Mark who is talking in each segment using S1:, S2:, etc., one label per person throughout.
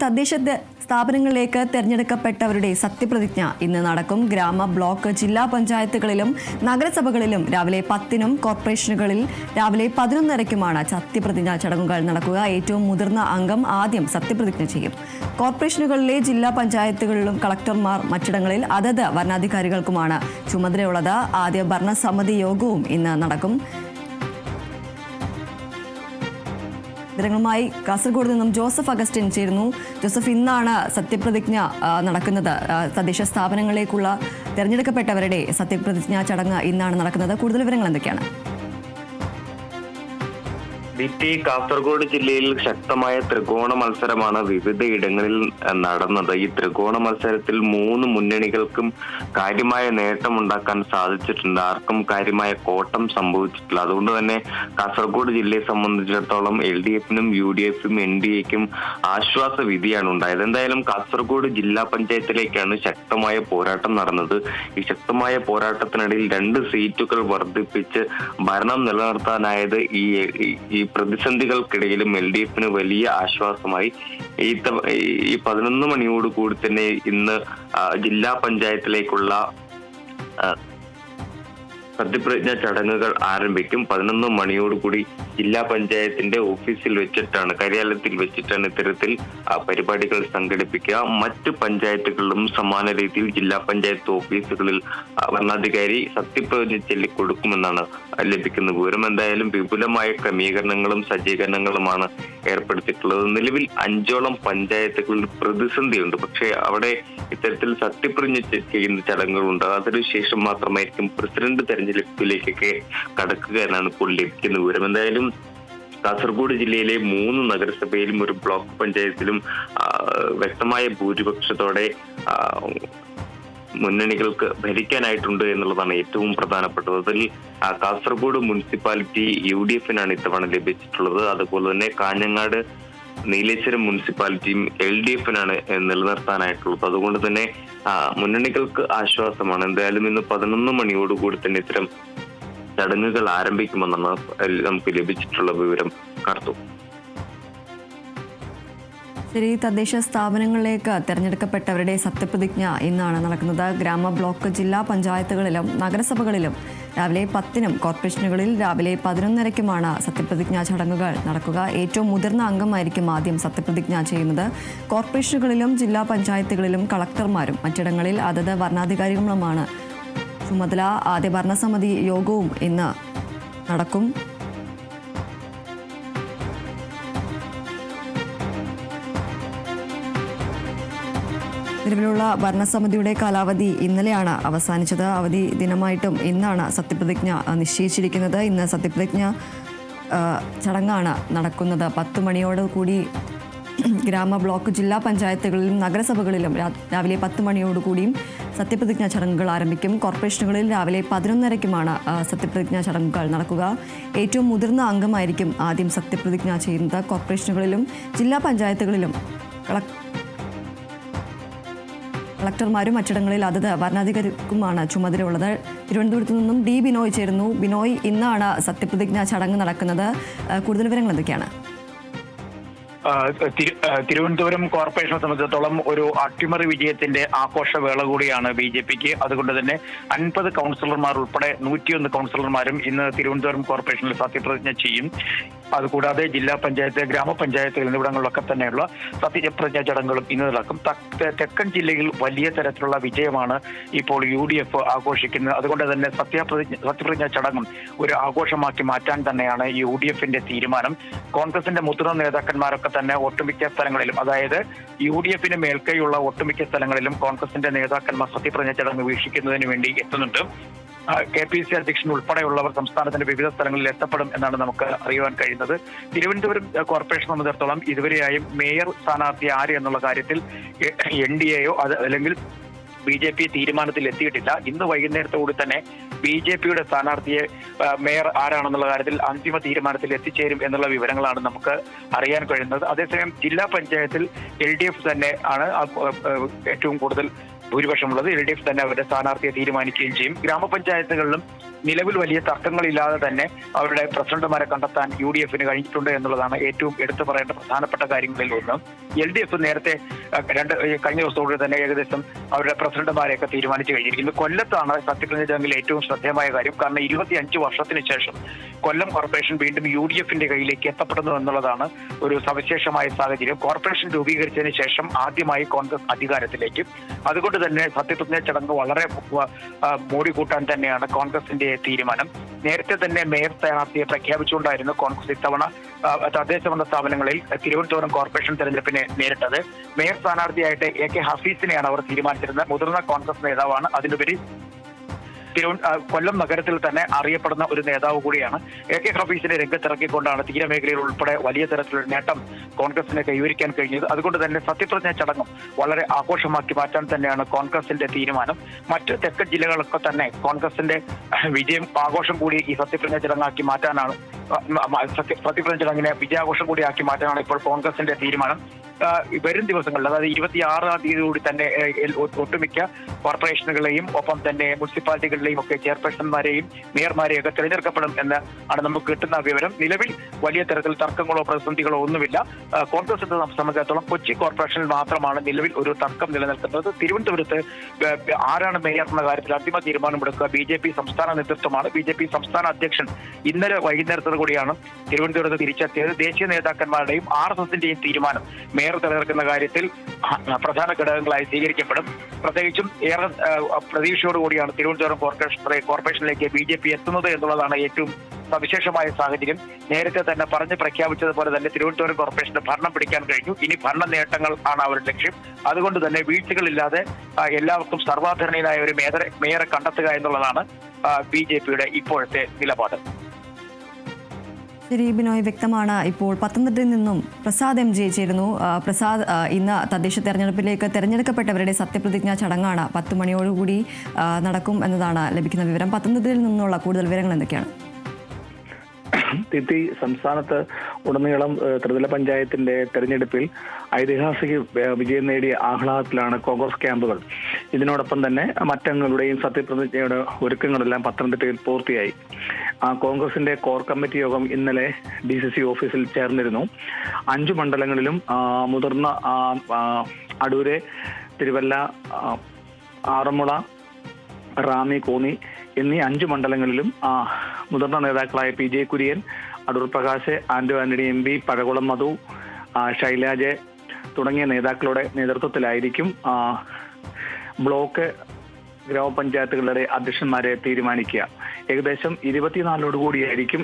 S1: തദ്ദേശ സ്ഥാപനങ്ങളിലേക്ക് തെരഞ്ഞെടുക്കപ്പെട്ടവരുടെ സത്യപ്രതിജ്ഞ ഇന്ന് നടക്കും. ഗ്രാമ, ബ്ലോക്ക്, ജില്ലാ പഞ്ചായത്തുകളിലും നഗരസഭകളിലും രാവിലെ 10-നും കോർപ്പറേഷനുകളിൽ രാവിലെ 11:30-ക്കുമാണ് സത്യപ്രതിജ്ഞാ ചടങ്ങുകൾ നടക്കുക. ഏറ്റവും മുതിർന്ന അംഗം ആദ്യം സത്യപ്രതിജ്ഞ ചെയ്യും. കോർപ്പറേഷനുകളിലെ ജില്ലാ പഞ്ചായത്തുകളിലും കളക്ടർമാർ മറ്റിടങ്ങളിൽ അതത് വരണാധികാരികൾക്കുമാണ് ചുമതലയുള്ളത്. ആദ്യ ഭരണസമിതി യോഗവും ഇന്ന് നടക്കും. വിവരങ്ങളുമായി കാസർഗോഡ് നിന്നും ജോസഫ് അഗസ്റ്റിൻ ചേരുന്നു. ജോസഫ്, ഇന്നാണ് സത്യപ്രതിജ്ഞ നടക്കുന്നത്. തദ്ദേശ സ്ഥാപനങ്ങളിലേക്കുള്ള തെരഞ്ഞെടുക്കപ്പെട്ടവരുടെ സത്യപ്രതിജ്ഞാ ചടങ്ങ് ഇന്നാണ് നടക്കുന്നത്. കൂടുതൽ വിവരങ്ങൾ എന്തൊക്കെയാണ്?
S2: കാസർഗോഡ് ജില്ലയിൽ ശക്തമായ ത്രികോണ മത്സരമാണ് വിവിധയിടങ്ങളിൽ നടന്നത്. ഈ ത്രികോണ മത്സരത്തിൽ 3 മുന്നണികൾക്കും കാര്യമായ നേട്ടമുണ്ടാക്കാൻ സാധിച്ചിട്ടുണ്ട്. ആർക്കും കാര്യമായ കോട്ടം സംഭവിച്ചിട്ടില്ല. അതുകൊണ്ട് തന്നെ കാസർഗോഡ് ജില്ലയെ സംബന്ധിച്ചിടത്തോളം LDF-നും UDF-നും NDA-ക്കും ആശ്വാസ വിധിയാണ് ഉണ്ടായത്. എന്തായാലും കാസർഗോഡ് ജില്ലാ പഞ്ചായത്തിലേക്കാണ് ശക്തമായ പോരാട്ടം നടന്നത്. ഈ ശക്തമായ പോരാട്ടത്തിനിടയിൽ 2 സീറ്റുകൾ വർദ്ധിപ്പിച്ച് ഭരണം നിലനിർത്താനായത് ഈ പ്രതിസന്ധികൾക്കിടയിലും LDF-ന് വലിയ ആശ്വാസമായി. ഈ 11 മണിയോട് കൂടി തന്നെ ഇന്ന് ജില്ലാ പഞ്ചായത്തിലേക്കുള്ള സത്യപ്രതിജ്ഞ ചടങ്ങുകൾ ആരംഭിക്കും. 11 മണിയോടുകൂടി ജില്ലാ പഞ്ചായത്തിന്റെ ഓഫീസിൽ വെച്ചിട്ടാണ്, കാര്യാലയത്തിൽ വെച്ചിട്ടാണ് ഇത്തരത്തിൽ പരിപാടികൾ സംഘടിപ്പിക്കുക. മറ്റ് പഞ്ചായത്തുകളിലും സമാന രീതിയിൽ ജില്ലാ പഞ്ചായത്ത് ഓഫീസുകളിൽ വരണാധികാരി സത്യപ്രതിജ്ഞ ചൊല്ലിക്കൊടുക്കുമെന്നാണ് ലഭിക്കുന്ന വിവരം. എന്തായാലും വിപുലമായ ക്രമീകരണങ്ങളും സജ്ജീകരണങ്ങളുമാണ് ഏർപ്പെടുത്തിയിട്ടുള്ളത്. നിലവിൽ 5ഓളം പഞ്ചായത്തുകളിൽ പ്രതിസന്ധിയുണ്ട്. പക്ഷേ അവിടെ ഇത്തരത്തിൽ സത്യപ്രതിജ്ഞ ചെയ്യുന്ന ചടങ്ങുകളുണ്ട്. അതിനുശേഷം മാത്രമായിരിക്കും പ്രസിഡന്റ് തെരഞ്ഞെടുപ്പിലേക്കൊക്കെ കടക്കുക എന്നാണ് ഇപ്പോൾ ലഭിക്കുന്ന വിവരം. എന്തായാലും കാസർഗോഡ് ജില്ലയിലെ 3 നഗരസഭയിലും ഒരു ബ്ലോക്ക് പഞ്ചായത്തിലും വ്യക്തമായ ഭൂരിപക്ഷത്തോടെ മുന്നണികൾക്ക് ഭരിക്കാനായിട്ടുണ്ട് എന്നുള്ളതാണ് ഏറ്റവും പ്രധാനപ്പെട്ടത്. അതിൽ കാസർഗോഡ് മുനിസിപ്പാലിറ്റി UDF-നാണ് ഇത്തവണ ലഭിച്ചിട്ടുള്ളത്. അതുപോലെ തന്നെ കാഞ്ഞങ്ങാട്, നീലേശ്വരം മുനിസിപ്പാലിറ്റിയും LDF-നാണ് നിലനിർത്താനായിട്ടുള്ളത്. അതുകൊണ്ട് തന്നെ മുന്നണികൾക്ക് ആശ്വാസമാണ്. എന്തായാലും ഇന്ന് 11 മണിയോടുകൂടി തന്നെ ഇത്തരം ചടങ്ങുകൾ ആരംഭിക്കുമെന്നാണ് നമുക്ക് ലഭിച്ചിട്ടുള്ള വിവരം. കാർത്തു.
S1: ശരി, തദ്ദേശ സ്ഥാപനങ്ങളിലേക്ക് തെരഞ്ഞെടുക്കപ്പെട്ടവരുടെ സത്യപ്രതിജ്ഞ ഇന്നാണ് നടക്കുന്നത്. ഗ്രാമ, ബ്ലോക്ക്, ജില്ലാ പഞ്ചായത്തുകളിലും നഗരസഭകളിലും രാവിലെ 10-നും കോർപ്പറേഷനുകളിൽ രാവിലെ 11:30-ക്കുമാണ് സത്യപ്രതിജ്ഞാ ചടങ്ങുകൾ നടക്കുക. ഏറ്റവും മുതിർന്ന അംഗമായിരിക്കും ആദ്യം സത്യപ്രതിജ്ഞ ചെയ്യുന്നത്. കോർപ്പറേഷനുകളിലും ജില്ലാ പഞ്ചായത്തുകളിലും കളക്ടർമാരും മറ്റിടങ്ങളിൽ അതത് വരണാധികാരികളുമാണ് ചുമതല. ആദ്യ ഭരണസമിതി യോഗവും ഇന്ന് നടക്കും. നിലവിലുള്ള ഭരണസമിതിയുടെ കാലാവധി ഇന്നലെയാണ് അവസാനിച്ചത്. അവധി ദിനമായിട്ടും ഇന്നാണ് സത്യപ്രതിജ്ഞ നിശ്ചയിച്ചിരിക്കുന്നത്. ഇന്ന് സത്യപ്രതിജ്ഞ ചടങ്ങാണ് നടക്കുന്നത്. 10 മണിയോടുകൂടി ഗ്രാമ, ബ്ലോക്ക്, ജില്ലാ പഞ്ചായത്തുകളിലും നഗരസഭകളിലും രാവിലെ 10 മണിയോടുകൂടിയും സത്യപ്രതിജ്ഞാ ചടങ്ങുകൾ ആരംഭിക്കും. കോർപ്പറേഷനുകളിൽ രാവിലെ 11:30-ക്കുമാണ് സത്യപ്രതിജ്ഞാ ചടങ്ങുകൾ നടക്കുക. ഏറ്റവും മുതിർന്ന അംഗമായിരിക്കും ആദ്യം സത്യപ്രതിജ്ഞ ചെയ്യുന്നത്. കോർപ്പറേഷനുകളിലും ജില്ലാ പഞ്ചായത്തുകളിലും കളക്ടർമാരും മറ്റിടങ്ങളിൽ അതത് വരണാധികാരിക്കുമാണ് ചുമതലയുള്ളത്. തിരുവനന്തപുരത്ത് നിന്നും D. ബിനോയ് ചേരുന്നു. ബിനോയ്, ഇന്നാണ് സത്യപ്രതിജ്ഞാ ചടങ്ങ് നടക്കുന്നത്. കൂടുതൽ വിവരങ്ങൾ എന്തൊക്കെയാണ്?
S3: തിരുവനന്തപുരം കോർപ്പറേഷനെ സംബന്ധിച്ചിടത്തോളം ഒരു അട്ടിമറി വിജയത്തിന്റെ ആഘോഷവേള കൂടിയാണ് BJPക്ക്. അതുകൊണ്ട് തന്നെ 50 കൗൺസിലർമാർ ഉൾപ്പെടെ 101 കൗൺസിലർമാരും ഇന്ന് തിരുവനന്തപുരം കോർപ്പറേഷനിൽ സത്യപ്രതിജ്ഞ ചെയ്യും. അതുകൂടാതെ ജില്ലാ പഞ്ചായത്ത്, ഗ്രാമപഞ്ചായത്ത് എന്നിവിടങ്ങളിലൊക്കെ തന്നെയുള്ള സത്യപ്രതിജ്ഞാ ചടങ്ങുകളും ഇന്ന് നടക്കും. തെക്കൻ ജില്ലയിൽ വലിയ തരത്തിലുള്ള വിജയമാണ് ഇപ്പോൾ UDF ആഘോഷിക്കുന്നത്. അതുകൊണ്ട് തന്നെ സത്യപ്രതിജ്ഞാ ചടങ്ങും ഒരു ആഘോഷമാക്കി മാറ്റാൻ തന്നെയാണ് UDF-ന്റെ തീരുമാനം. കോൺഗ്രസിന്റെ മുതിർന്ന നേതാക്കന്മാരൊക്കെ തന്നെ ഒട്ടുമിക്ക സ്ഥലങ്ങളിലും, അതായത് UDF-ന് മേൽക്കൈയുള്ള ഒട്ടുമിക്ക സ്ഥലങ്ങളിലും കോൺഗ്രസിന്റെ നേതാക്കന്മാർ സത്യപ്രതിജ്ഞാ ചടങ്ങ് വീക്ഷിക്കുന്നതിന് വേണ്ടി എത്തുന്നുണ്ട്. KPC അധ്യക്ഷൻ ഉൾപ്പെടെയുള്ളവർ സംസ്ഥാനത്തിന്റെ വിവിധ സ്ഥലങ്ങളിൽ എത്തപ്പെടും എന്നാണ് നമുക്ക് അറിയുവാൻ കഴിയുന്നത്. തിരുവനന്തപുരം കോർപ്പറേഷൻ സംബന്ധിച്ചിടത്തോളം ഇതുവരെയായും മേയർ സ്ഥാനാർത്ഥി ആര് എന്നുള്ള കാര്യത്തിൽ NDA-യോ അല്ലെങ്കിൽ BJP തീരുമാനത്തിൽ എത്തിയിട്ടില്ല. ഇന്ന് വൈകുന്നേരത്തോടെ തന്നെ BJPയുടെ സ്ഥാനാർത്ഥിയെ മേയർ ആരാണെന്നുള്ള കാര്യത്തിൽ അന്തിമ തീരുമാനത്തിൽ എത്തിച്ചേരും എന്നുള്ള വിവരങ്ങളാണ് നമുക്ക് അറിയാൻ കഴിയുന്നത്. അതേസമയം ജില്ലാ പഞ്ചായത്തിൽ LDF തന്നെ ആണ് ഏറ്റവും കൂടുതൽ ഭൂരിപക്ഷമുള്ളത്. LDF തന്നെ അവരുടെ സ്ഥാനാർത്ഥിയെ തീരുമാനിക്കുകയും ചെയ്യും. ഗ്രാമപഞ്ചായത്തുകളിലും നിലവിൽ വലിയ തർക്കങ്ങളില്ലാതെ തന്നെ അവരുടെ പ്രസിഡന്റുമാരെ കണ്ടെത്താൻ UDF കഴിഞ്ഞിട്ടുണ്ട് എന്നുള്ളതാണ് ഏറ്റവും എടുത്തു പറയേണ്ട പ്രധാനപ്പെട്ട കാര്യങ്ങളിൽ ഒന്ന്. LDF നേരത്തെ കഴിഞ്ഞ ദിവസത്തോടെ തന്നെ ഏകദേശം അവരുടെ പ്രസിഡന്റുമാരെയൊക്കെ തീരുമാനിച്ചു കഴിഞ്ഞിരിക്കുന്നു. കൊല്ലത്താണ് സത്യപ്രതിജ്ഞ ചടങ്ങിൽ ഏറ്റവും ശ്രദ്ധേയമായ കാര്യം. കാരണം 25 വർഷത്തിന് ശേഷം കൊല്ലം കോർപ്പറേഷൻ വീണ്ടും UDF കയ്യിലേക്ക് എത്തപ്പെടുന്നു എന്നുള്ളതാണ് ഒരു സവിശേഷമായ സാഹചര്യം. കോർപ്പറേഷൻ രൂപീകരിച്ചതിന് ശേഷം ആദ്യമായി കോൺഗ്രസ് അധികാരത്തിലേക്ക്. അതുകൊണ്ട് തന്നെ സത്യപ്രതിജ്ഞ ചടങ്ങ് വളരെ മോടിക്കൂട്ടാൻ തന്നെയാണ് കോൺഗ്രസിന്റെ തീരുമാനം. നേരത്തെ തന്നെ മേയർ സ്ഥാനാർത്ഥിയെ പ്രഖ്യാപിച്ചുകൊണ്ടായിരുന്നു കോൺഗ്രസ് ഇത്തവണ തദ്ദേശഭരണ സ്ഥാപനങ്ങളിൽ തിരുവനന്തപുരം കോർപ്പറേഷൻ തെരഞ്ഞെടുപ്പിനെ നേരിട്ടത്. മേയർ സ്ഥാനാർത്ഥിയായിട്ട് AK ഹഫീസിനെയാണ് അവർ തീരുമാനിച്ചിരുന്നത്. മുതിർന്ന കോൺഗ്രസ് നേതാവാണ്. അതിനുപരി കൊല്ലം നഗരത്തിൽ തന്നെ അറിയപ്പെടുന്ന ഒരു നേതാവ് കൂടിയാണ്. AK ഹഫീസിനെ രംഗത്തിറക്കിക്കൊണ്ടാണ് തീരമേഖലയിൽ ഉൾപ്പെടെ വലിയ തരത്തിലുള്ള നേട്ടം കോൺഗ്രസിനെ കൈവരിക്കാൻ കഴിഞ്ഞത്. അതുകൊണ്ട് തന്നെ സത്യപ്രതിജ്ഞ ചടങ്ങും വളരെ ആഘോഷമാക്കി മാറ്റാൻ തന്നെയാണ് കോൺഗ്രസിന്റെ തീരുമാനം. മറ്റ് തെക്കൻ ജില്ലകളൊക്കെ തന്നെ കോൺഗ്രസിന്റെ വിജയം ആഘോഷം കൂടി ഈ സത്യപ്രതിജ്ഞ ചടങ്ങാക്കി മാറ്റാനാണ് സത്യപ്രതിജ്ഞ ചടങ്ങിനെ വിജയാഘോഷം കൂടി ആക്കി മാറ്റാനാണ് ഇപ്പോൾ കോൺഗ്രസിന്റെ തീരുമാനം. വരും ദിവസങ്ങളിൽ, അതായത് 26-ാം തീയതിയോടെ തന്നെ ഒട്ടുമിക്ക കോർപ്പറേഷനുകളെയും ഒപ്പം തന്നെ മുനിസിപ്പാലിറ്റികളിലെയും ഒക്കെ ചെയർപേഴ്സൺമാരെയും മേയർമാരെയും ഒക്കെ തിരഞ്ഞെടുക്കപ്പെടും എന്ന് ആണ് നമുക്ക് കിട്ടുന്ന വിവരം. നിലവിൽ വലിയ തരത്തിൽ തർക്കങ്ങളോ പ്രതിസന്ധികളോ ഒന്നുമില്ല. കോൺഗ്രസിന്റെ സംബന്ധിച്ചിടത്തോളം കൊച്ചി കോർപ്പറേഷനിൽ മാത്രമാണ് നിലവിൽ ഒരു തർക്കം നിലനിൽക്കുന്നത്. തിരുവനന്തപുരത്ത് ആരാണ് മേയർ എന്ന കാര്യത്തിൽ അന്തിമ തീരുമാനമെടുക്കുക BJP സംസ്ഥാന നേതൃത്വമാണ്. BJP സംസ്ഥാന അധ്യക്ഷൻ ഇന്നലെ വൈകുന്നേരത്തോടു കൂടിയാണ് തിരുവനന്തപുരത്ത് തിരിച്ചെത്തിയത്. ദേശീയ നേതാക്കന്മാരുടെയും RSSന്റെയും തീരുമാനം മേയർ തിരഞ്ഞെടുക്കുന്ന കാര്യത്തിൽ പ്രധാന ഘടകങ്ങളായി സ്വീകരിക്കപ്പെടും. പ്രത്യേകിച്ചും ഏറെ പ്രതീക്ഷയോടുകൂടിയാണ് തിരുവനന്തപുരം കോർപ്പറേഷനിലേക്ക് BJP എത്തുന്നത് എന്നുള്ളതാണ് ഏറ്റവും സവിശേഷമായ സാഹചര്യം. നേരത്തെ തന്നെ പറഞ്ഞ് പ്രഖ്യാപിച്ചതുപോലെ തന്നെ തിരുവനന്തപുരം കോർപ്പറേഷന് ഭരണം പിടിക്കാൻ കഴിഞ്ഞു. ഇനി ഭരണ നേട്ടങ്ങൾ ആണ് അവരുടെ ലക്ഷ്യം. അതുകൊണ്ട് തന്നെ വീഴ്ചകളില്ലാതെ എല്ലാവർക്കും സർവാധരണീയനായ ഒരു മേയറെ കണ്ടെത്തുക എന്നുള്ളതാണ് BJPയുടെ ഇപ്പോഴത്തെ നിലപാട്.
S1: ശരി ബിനോയ്, വ്യക്തമാണ്. ഇപ്പോൾ പത്തനംതിട്ടയിൽ നിന്നും പ്രസാദ് MJ ചേരുന്നു. പ്രസാദ്, ഇന്ന് തദ്ദേശ തെരഞ്ഞെടുപ്പിലേക്ക് തെരഞ്ഞെടുക്കപ്പെട്ടവരുടെ സത്യപ്രതിജ്ഞാ ചടങ്ങാണ് 10 മണിയോടുകൂടി നടക്കും എന്നതാണ് ലഭിക്കുന്ന വിവരം. പത്തനംതിട്ടയിൽ നിന്നുള്ള കൂടുതൽ വിവരങ്ങൾ എന്തൊക്കെയാണ്?
S4: സംസ്ഥാനത്ത് ഉടനീളം ത്രിതല പഞ്ചായത്തിന്റെ തെരഞ്ഞെടുപ്പിൽ ഐതിഹാസിക വിജയം നേടിയ ആഹ്ലാദത്തിലാണ് കോൺഗ്രസ് ക്യാമ്പുകൾ. ഇതിനോടൊപ്പം തന്നെ മറ്റംഗങ്ങളുടെയും സത്യപ്രതിജ്ഞയുടെ ഒരുക്കങ്ങളെല്ലാം പത്തനംതിട്ടയിൽ പൂർത്തിയായി. കോൺഗ്രസിന്റെ കോർ കമ്മിറ്റി യോഗം ഇന്നലെ DCC ഓഫീസിൽ ചേർന്നിരുന്നു. 5 മണ്ഡലങ്ങളിലും മുതിർന്ന അടൂര്, തിരുവല്ല, ആറന്മുള, റാന്നി, കോന്നി എന്നീ 5 മണ്ഡലങ്ങളിലും മുതിർന്ന നേതാക്കളായ PJ കുര്യൻ, അടൂർ പ്രകാശ്, ആന്റോ ആന്റണി MP, പഴകുളം മധു, ശൈലാജ് തുടങ്ങിയ നേതാക്കളുടെ നേതൃത്വത്തിലായിരിക്കും ബ്ലോക്ക് ഗ്രാമപഞ്ചായത്തുകളുടെ അധ്യക്ഷന്മാരെ തീരുമാനിക്കുക. ഏകദേശം 24ഓടുകൂടിയായിരിക്കും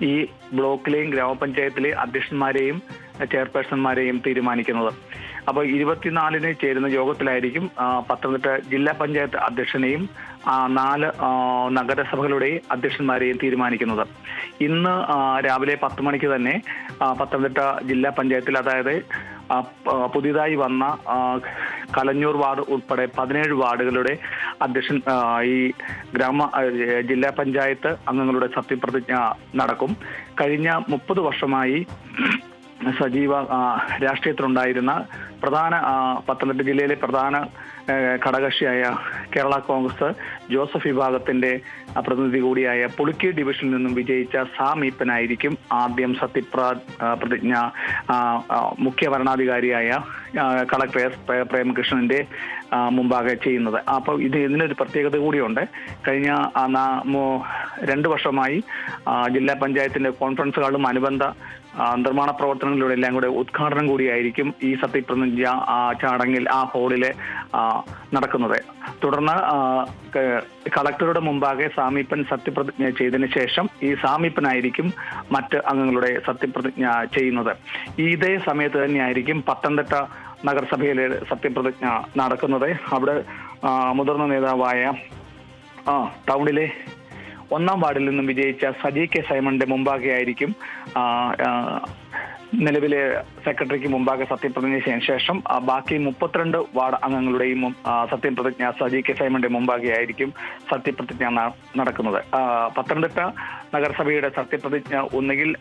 S4: ഈ ബ്ലോക്കിലെയും ഗ്രാമപഞ്ചായത്തിലെ അധ്യക്ഷന്മാരെയും ചെയർപേഴ്സൺമാരെയും തീരുമാനിക്കുന്നത്. അപ്പോൾ 24-ന് ചേരുന്ന യോഗത്തിലായിരിക്കും പത്തനംതിട്ട ജില്ലാ പഞ്ചായത്ത് അധ്യക്ഷനെയും 4 നഗരസഭകളുടെ അധ്യക്ഷന്മാരെയും തീരുമാനിക്കുന്നത്. ഇന്ന് രാവിലെ 10 മണിക്ക് തന്നെ പത്തനംതിട്ട ജില്ലാ പഞ്ചായത്തിൽ, അതായത് പുതിയതായി വന്ന കലഞ്ഞൂർ വാർഡ് ഉൾപ്പെടെ 17 വാർഡുകളുടെ അധ്യക്ഷൻ ഈ ജില്ലാ പഞ്ചായത്ത് അംഗങ്ങളുടെ സത്യപ്രതിജ്ഞ നടക്കും. കഴിഞ്ഞ 30 വർഷമായി സജീവ രാഷ്ട്രീയത്തിലുണ്ടായിരുന്ന പത്തനംതിട്ട ജില്ലയിലെ പ്രധാന ഘടകകക്ഷിയായ കേരള കോൺഗ്രസ് ജോസഫ് വിഭാഗത്തിന്റെ പ്രതിനിധി കൂടിയായ പുളിക്കീർ ഡിവിഷനിൽ നിന്നും വിജയിച്ച സാം ഈപ്പനായിരിക്കും ആദ്യം സത്യപ്രതിജ്ഞ മുഖ്യ ഭരണാധികാരിയായ കളക്ടർ S. പ്രേമകൃഷ്ണന്റെ മുമ്പാകെ ചെയ്യുന്നത്. അപ്പോൾ ഇതിനൊരു പ്രത്യേകത കൂടിയുണ്ട്. കഴിഞ്ഞ 2 വർഷമായി ജില്ലാ പഞ്ചായത്തിന്റെ കോൺഫറൻസ് ഹാളും അനുബന്ധ നിർമ്മാണ പ്രവർത്തനങ്ങളിലൂടെ എല്ലാം കൂടെ ഉദ്ഘാടനം കൂടിയായിരിക്കും ഈ സത്യപ്രതിജ്ഞ ചടങ്ങിൽ ആ ഹാളിലെ നടക്കുന്നത്. തുടർന്ന് കളക്ടറുടെ മുമ്പാകെ സാമീപ്പൻ സത്യപ്രതിജ്ഞ ചെയ്തതിനു ശേഷം ഈ സാമീപ്പനായിരിക്കും മറ്റ് അംഗങ്ങളുടെ സത്യപ്രതിജ്ഞ ചെയ്യുന്നത്. ഇതേ സമയത്ത് തന്നെയായിരിക്കും പത്തനംതിട്ട നഗരസഭയിലെ സത്യപ്രതിജ്ഞ നടക്കുന്നത്. അവിടെ മുതിർന്ന നേതാവായ ടൗണിലെ 1-ാം വാർഡിൽ നിന്നും വിജയിച്ച സജി K. സൈമന്റെ മുമ്പാകെ ആയിരിക്കും നിലവിലെ സെക്രട്ടറിക്ക് മുമ്പാകെ സത്യപ്രതിജ്ഞ ചെയ്തതിനു ശേഷം ബാക്കി 32 വാർഡ് അംഗങ്ങളുടെയും സത്യപ്രതിജ്ഞ സജി K. സൈമന്റെ മുമ്പാകെ ആയിരിക്കും സത്യപ്രതിജ്ഞ നടക്കുന്നത്. പത്തനംതിട്ട നഗരസഭയുടെ സത്യപ്രതിജ്ഞ ഒന്നുകിൽ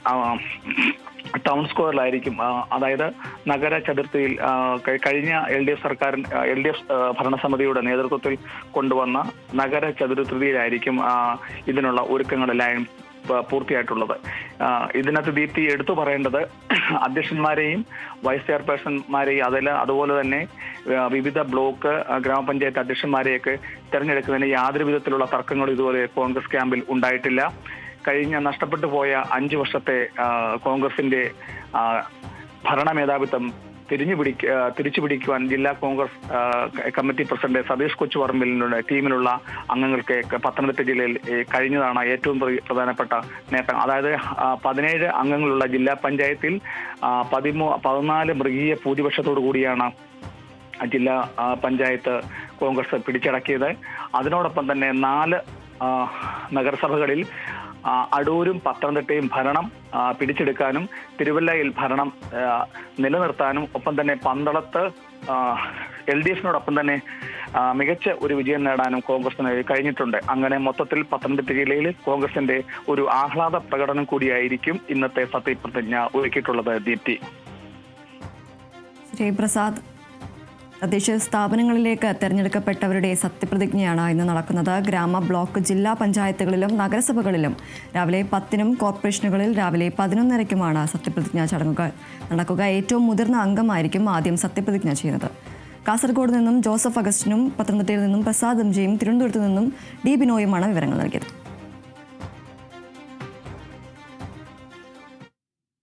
S4: ടൗൺ സ്ക്വയറിലായിരിക്കും. അതായത് നഗര ചതുർത്ഥിയിൽ കഴിഞ്ഞ LDF ഭരണസമിതിയുടെ നേതൃത്വത്തിൽ കൊണ്ടുവന്ന നഗര ചതുർത്ഥിയിലായിരിക്കും ഇതിനുള്ള ഒരുക്കങ്ങളെല്ലാം പൂർത്തിയായിട്ടുള്ളത്. ഇതിനകത്ത് ദീപ്തി എടുത്തു പറയേണ്ടത് അധ്യക്ഷന്മാരെയും വൈസ് ചെയർപേഴ്സൺമാരെയും അതുപോലെ തന്നെ വിവിധ ബ്ലോക്ക് ഗ്രാമപഞ്ചായത്ത് അധ്യക്ഷന്മാരെയൊക്കെ തെരഞ്ഞെടുക്കുന്നതിന് യാതൊരു വിധത്തിലുള്ള തർക്കങ്ങളും ഇതുപോലെ കോൺഗ്രസ് ക്യാമ്പിൽ ഉണ്ടായിട്ടില്ല. കഴിഞ്ഞ നഷ്ടപ്പെട്ടു പോയ 5 വർഷത്തെ കോൺഗ്രസിന്റെ ഭരണ മേധാവിത്വം തിരിച്ചു പിടിക്കുവാൻ ജില്ലാ കോൺഗ്രസ് കമ്മിറ്റി പ്രസിഡന്റ് സതീഷ് കൊച്ചുപറമ്പിലിന്റെ ടീമിലുള്ള അംഗങ്ങൾക്ക് പത്തനംതിട്ട ജില്ലയിൽ കഴിഞ്ഞതാണ് ഏറ്റവും പ്രധാനപ്പെട്ട നേട്ടം. അതായത് 17 അംഗങ്ങളുള്ള ജില്ലാ പഞ്ചായത്തിൽ 14 മൃഗീയ ഭൂരിപക്ഷത്തോടു കൂടിയാണ് ജില്ലാ പഞ്ചായത്ത് കോൺഗ്രസ് പിടിച്ചടക്കിയത്. അതിനോടൊപ്പം തന്നെ 4 നഗരസഭകളിൽ അടൂരും പത്തനംതിട്ടയും ഭരണം പിടിച്ചെടുക്കാനും തിരുവല്ലയിൽ ഭരണം നിലനിർത്താനും ഒപ്പം തന്നെ പന്തളത്ത് LDFിനോടൊപ്പം തന്നെ മികച്ച ഒരു വിജയം നേടാനും കോൺഗ്രസിന് കഴിഞ്ഞിട്ടുണ്ട്. അങ്ങനെ മൊത്തത്തിൽ പത്തനംതിട്ട ജില്ലയിൽ കോൺഗ്രസിന്റെ ഒരു ആഹ്ലാദ പ്രകടനം കൂടിയായിരിക്കും ഇന്നത്തെ സത്യപ്രതിജ്ഞ ഒരുക്കിയിട്ടുള്ളത്. ദീപ്തി.
S1: ശ്രീപ്രസാദ്, തദ്ദേശ സ്ഥാപനങ്ങളിലേക്ക് തെരഞ്ഞെടുക്കപ്പെട്ടവരുടെ സത്യപ്രതിജ്ഞയാണ് ഇന്ന് നടക്കുന്നത്. ഗ്രാമ, ബ്ലോക്ക്, ജില്ലാ പഞ്ചായത്തുകളിലും നഗരസഭകളിലും രാവിലെ 10-നും കോർപ്പറേഷനുകളിൽ രാവിലെ 11:30-ക്കുമാണ് സത്യപ്രതിജ്ഞാ ചടങ്ങുകൾ നടക്കുക. ഏറ്റവും മുതിർന്ന അംഗമായിരിക്കും ആദ്യം സത്യപ്രതിജ്ഞ ചെയ്യുന്നത്. കാസർഗോഡ് നിന്നും ജോസഫ് അഗസ്റ്റിനും, പത്തനംതിട്ടയിൽ നിന്നും പ്രസാദ് MJയും, തിരുവനന്തപുരത്ത് നിന്നും D. ബിനോയുമാണ് വിവരങ്ങൾ നൽകിയത്.